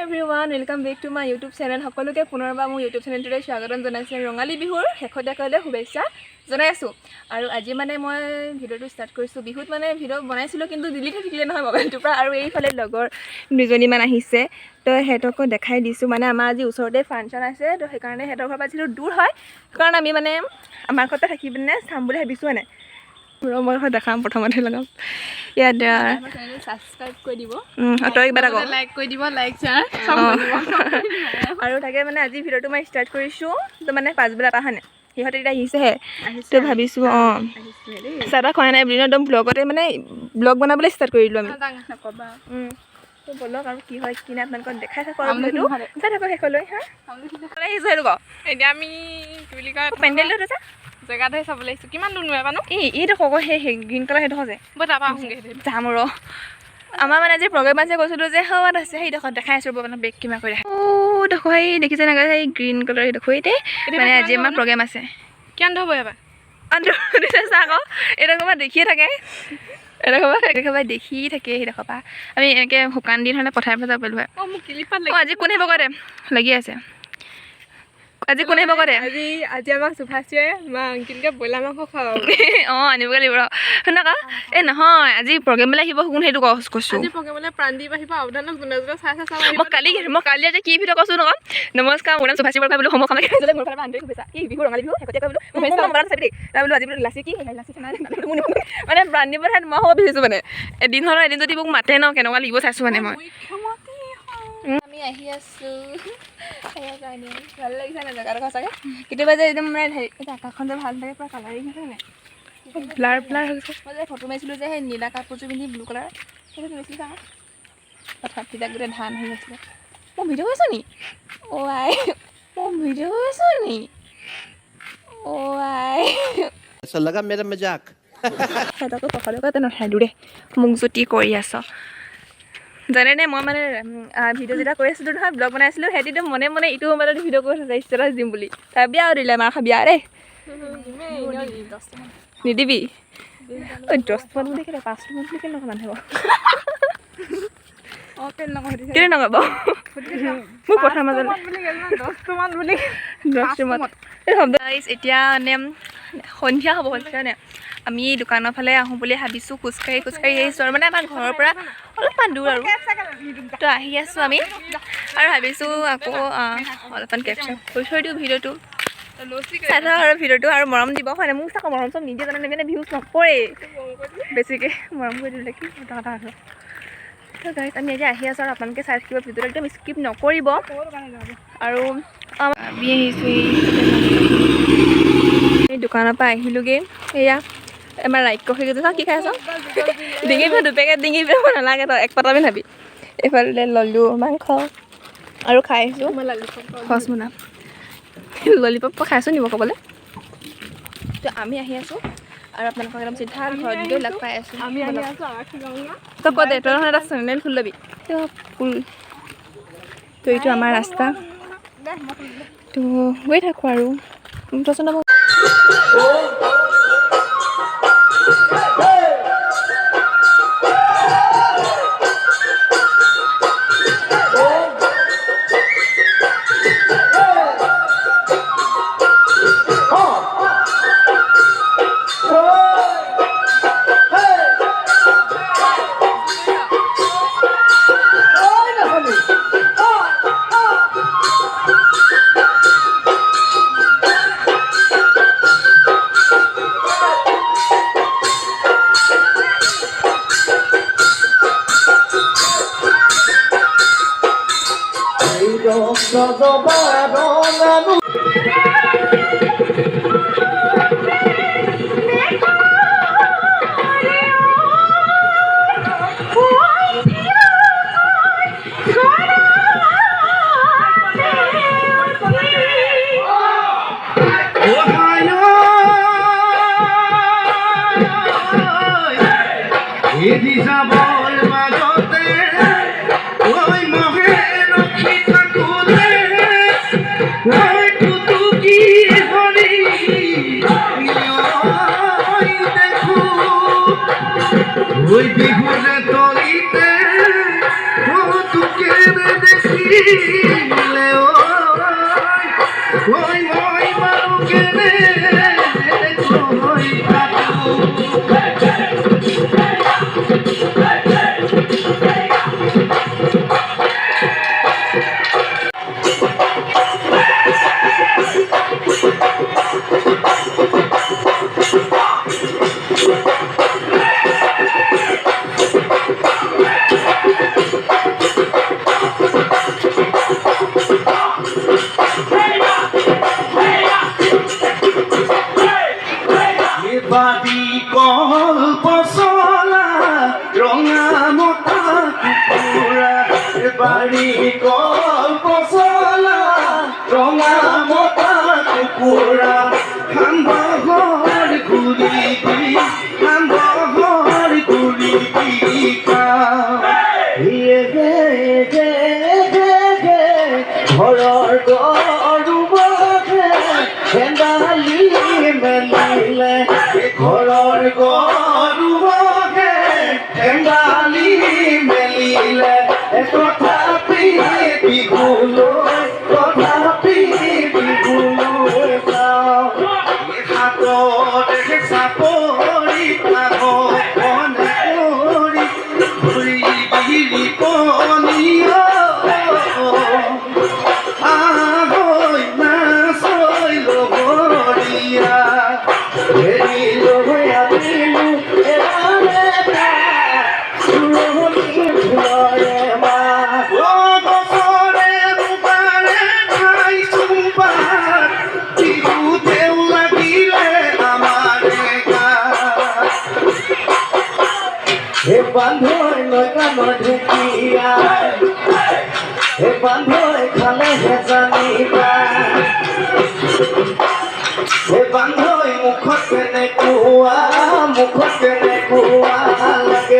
everyone, welcome back to my YouTube channel. সকলোকে পুনৰবাৰ মোৰ YouTube চেনেলটোলৈ স্বাগতম জনাইছো। ৰঙালী বিহুৰ শেহতীয়াকৈ শুভেচ্ছা জনাই আছো। আৰু আজি মানে মই ভিডিওটো ষ্টাৰ্ট কৰিছো। বিহুত মানে ভিডিও বনাইছিলো কিন্তু ডিলিট হৈ থাকিলে নহয় মোবাইলটোৰ পৰা। আৰু এইফালে লগৰ দুজনীমান আহিছে, তো হেতকো দেখাই দিছো। মানে আমাৰ আজি ওচৰতে ফাংচন আছে, তো সেইকাৰণে হেতৰ ঘৰ পৰা দূৰ হয়, কাৰণ আমি মানে আমাৰ ঘৰতে থাকি পিনে চাম বুলি ভাবিছো। মানে মই দেখাম প্ৰথমতে লগাম ইয়াত সাবস্ক্ৰাইব কৰি দিব, লাইক কৰি দিব, লাইক শ্বেয়াৰ সব কৰিব। আৰু তাকে মানে আজি ভিডিওটো মই ষ্টাৰ্ট কৰিছোঁ। তো মানে পাছবেলা এটা হয়নে সিহঁতে এতিয়া আহিছেহে, তো ভাবিছোঁ চাহ তাহ খোৱা নাই বুলি একদম ব্লগতে মানে ব্লগ বনাবলৈ ষ্টাৰ্ট কৰি দিলোঁ আমি। তো বলক আৰু কি হয় কি নাই আপোনালোকক দেখাই থাকোঁ আৰু ভিডিওটো চাই থাকোঁ শেষলৈ। হা আহিছোঁ সেইটো কওঁ, এতিয়া আমি কি বুলি কয় পেণ্ডেলটো আছে জেগাতে চাবলৈ আহিছোঁ। কিমান দূৰ নোৱাৰে পানো এইটো কওক, সেই গ্ৰীণ কালাৰ সেইডোখৰ যে মই তাৰপৰা আহোঁগৈ যাম ৰ। আমাৰ মানে আজি প্ৰগ্ৰেম আছে, কৈছিলোঁ যে হাৱাত আছে সেইডোখৰত দেখাই আছোঁ মানে বেগ কিমান কৰি দেখাই। দেখো সেই দেখিছে নাগা সেই গ্ৰীণ কালাৰ সেইডোখৰ মানে আজি আমাৰ প্ৰগ্ৰেম আছে। কিমান হ'ব এবাৰ আকৌ এইডোখৰ পৰা দেখিয়ে থাকে, এইডোখৰ পৰা দেখি থাকে। সেইডোখৰ পৰা আমি এনেকৈ শুকান দিন হ'লে পথাৰ পৰা যাব পাৰিলোঁ হয়। আজি কোন আহিব কয় দে লাগি আছে। আজি কোন আহিব কয় দে আজি আমাক চুফাচিয়ে মা অংকিলকে ব্ৰইলাৰ মাংস খাওঁ। অঁ আনিবগৈ লাগিব ৰ শুনক। এই নহয় আজি প্ৰগ্ৰেমলৈ আহিব কোন সেইটো কৈছোঁ। আজি প্ৰগ্ৰেমলৈ প্ৰাণদীপ আহিব। আউধানক যোনে যোনে চাই মই কালি আজি কি ভিডিঅ' কৈছোঁ নকম। নমস্কাৰ মোৰ নাম চুফাচি বৰপাই বোলো সময় কামাই মোৰ ফালে বান্ধি শুভেচ্ছা। এই বিহু ৰঙালী বিহু শেহতীয়াকৈ বোলো চাবি দেই। তাৰ বোলো আজি বোলো লাচি কি লাচি খানা মানে প্ৰাণদীপৰ ঠাইত মই হ'ব বিচাৰিছোঁ। মানে এদিন হ'লেও এদিন যদি মোক মাতে ন কেনেকুৱা লাগিব চাইছোঁ মানে মই। আমি আহি আছোঁ কাৰণে ভাল লাগিছে নাই জেগাটো সঁচাকৈ। কেতিয়াবা যে একদম মানে হেৰি আকাশখন যে ভাল থাকে পুৰা কালাৰিং হৈছে নাই ব্লাৰ ব্লাৰ হৈ গৈছে। মই যে ফটো মাৰিছিলোঁ যে সেই নীলা কাপোৰযোৰ পিন্ধি ব্লু কালাৰ সেইটো তুলিছিলোঁ চাওঁ পথাৰত তেতিয়া গোটেই ধান হৈ গৈছিলে। মই ভিডিঅ' কৰিছোঁ নি অ' আই, মই ভিডিঅ' কৰিছোঁ নি অ' আই। লগা মেৰা মজাক সিহঁতকো পঢ়ালৈকে নঠাইলোঁ দে মোক জুতি কৰি আছ জানেনে। মই মানে ভিডিঅ' যেতিয়া কৰি আছিলোঁ নহয় ব্লগ বনাই আছিলোঁ, সিহঁতিতো মনে মনে ইটো মোবাইলত ভিডিঅ' কৰি থৈছে ষ্টেটাছ দিম বুলি। তাৰ বিয়াও দিলে মাৰ খা বিয়া দেই নিদিবি। ঐ 10 বুলি কেলে 5 বুলি কেলে নকওঁ মানুহে কেলে নকব মোক পথাৰ মাজলৈ 10 শব্দ। এতিয়া মানে সন্ধিয়া হ'ব হৈছে নে আমি দোকানৰ ফালে আহোঁ বুলি ভাবিছোঁ। খোজকাঢ়ি আহিছোঁ আৰু মানে আমাৰ ঘৰৰ পৰা অলপমান দূৰ আৰু তো আহি আছোঁ আমি আৰু ভাবিছোঁ আকৌ অলপমান কেপচাৰ কৰি থৈ দিওঁ ভিডিঅ'টো চাই থাকক আৰু ভিডিঅ'টো আৰু মৰম দিব হয় নাই। মোক চাক মৰম চব নিদিয়ে জানে মানে ভিউজ নপৰে বেছিকৈ মৰম কৰি দিলে কি কথা আছে। তো গাইজ আমি এতিয়া আহি আছোঁ আৰু আপোনালোকে চাই থাকিব ভিডিঅ'টো একদম স্কিপ নকৰিব। আৰু আমি আহিছোঁ এই দোকানৰ পৰা আহিলোঁগৈ। এয়া আমাৰ ৰাইক হৈ গৈছে কি খাই আছ ডিঙি পিনে দুপেকেট ডিঙি পিনে নালাগে তই এক পাতা পিন্ধাবি। এইফালে ললোঁ মাংস আৰু খাই আহিছোঁ সচমুনা ললিপপ খাইছোঁ নিব ক'বলৈ। তো আমি আহি আছোঁ আৰু আপোনালোকক একদম চিধা ঘৰত গৈ লগ পাই আছোঁ। তই ক দে তই নহয় এটা চেনেল খুলি ল'বি ফুল। তো এইটো আমাৰ ৰাস্তা, তো গৈ থাকোঁ আৰু পচন্দ হ'ব। Why do you গল্প চলা ৰঙা মতা কুকুৰা সান্দহৰ ঘূৰি দি সান্দহৰ ঘূৰি দি ঘৰৰ গৰুবকে হেন্দালি মেলিলে ঘৰৰ গৰুবকে হেন্দালি মেলিলে তথাপি বিহুলৈ যাওঁ হাতত চাপৰি আগনে কৰি ঘূৰি বিৰি পনীয় আহৈ নাচৈ লগৰীয়া হেৰি লৈ আনিলো এবাৰে ফুলৰে মাছ বছৰে দুবাৰে খাইছোঁ পাত বিহুতেও লাগিলে আমাৰে গাত বান্ধৈ লৈ কাণৰ ঢুকিয়া বান্ধৈ খালে জানিবা বান্ধৈ মুখত কেনেকুৱা লাগে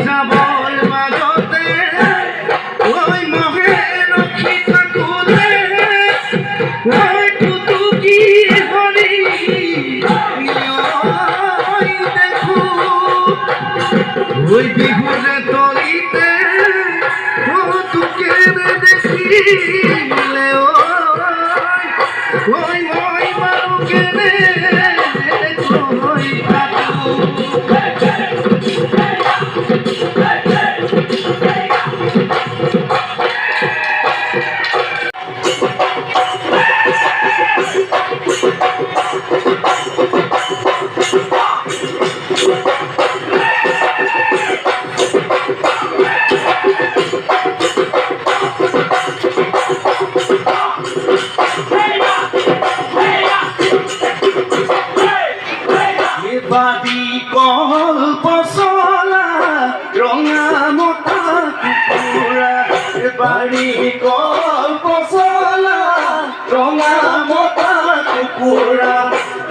যাবৰ মাজতে ঐ মহে ৰখি থাকোঁতে ঐ টুটুকি হৰি দেখো ঐ বিহুৰে তলিতে তোকে দেখিলে ঐ মই মানুহকেনে কৈ থাকোঁ বাদি কল্প চলা ৰঙা মতা কুকুৰা বাৰী কল্প চলা ৰঙা মতা কুকুৰা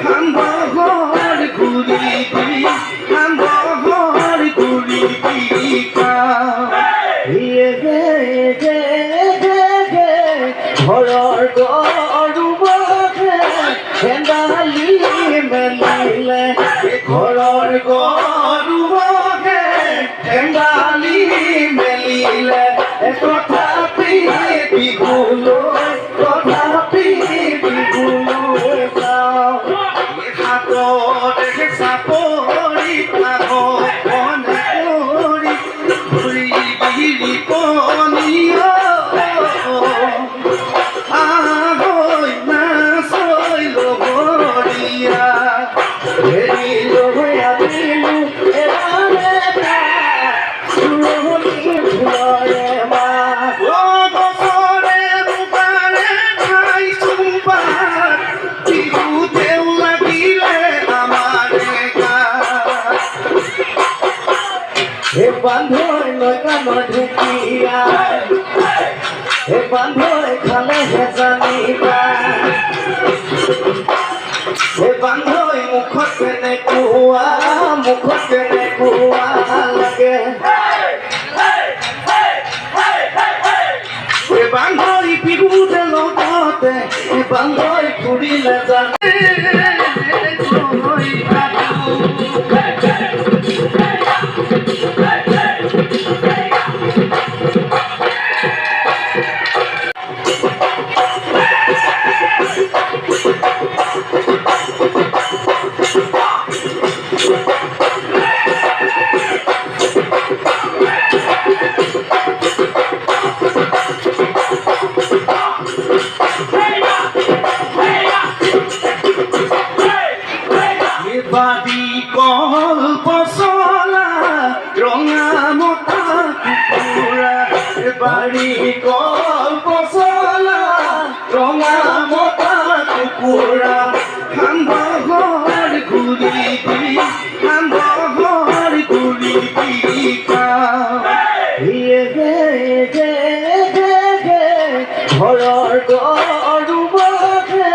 সান্দহৰ ঘূৰি দি সান্দহৰ ঘূৰি দি ঘৰৰ গৰুবকে হেন্দালি মেলিলে ঘৰৰ গৰুবকে হেন্দালি মেলিলে তথাপি বিহুলৈ যাওঁ হাতত চাপৰি আগনে কৰি ঘূৰি বিৰি পনীয় আহৈ নাচৈ লগৰীয়া হেৰি লৈ আনিলো এবাৰে ফুলৰে মাছ বছৰে দুবাৰে খাইছোঁ পাত বিহুতেও লাগিলে আমাৰে গাত বান্ধৈ লৈ কাণৰ ঢুকিয়া বান্ধৈ খালে জানিবা বান্ধৈ মুখত কেনেকুৱা লাগে বান্ধৈ বিহুতে লগতে বান্ধৈ ঘূৰি দিলে জানে বাদি কল পচলা ৰঙা মতা কুকুৰা বাৰী কল পচলা ৰঙা মতা কুকুৰা খান্দহৰ ঘূৰি দি খান্দহৰ ঘূৰি দি ঘৰৰ গৰু বধে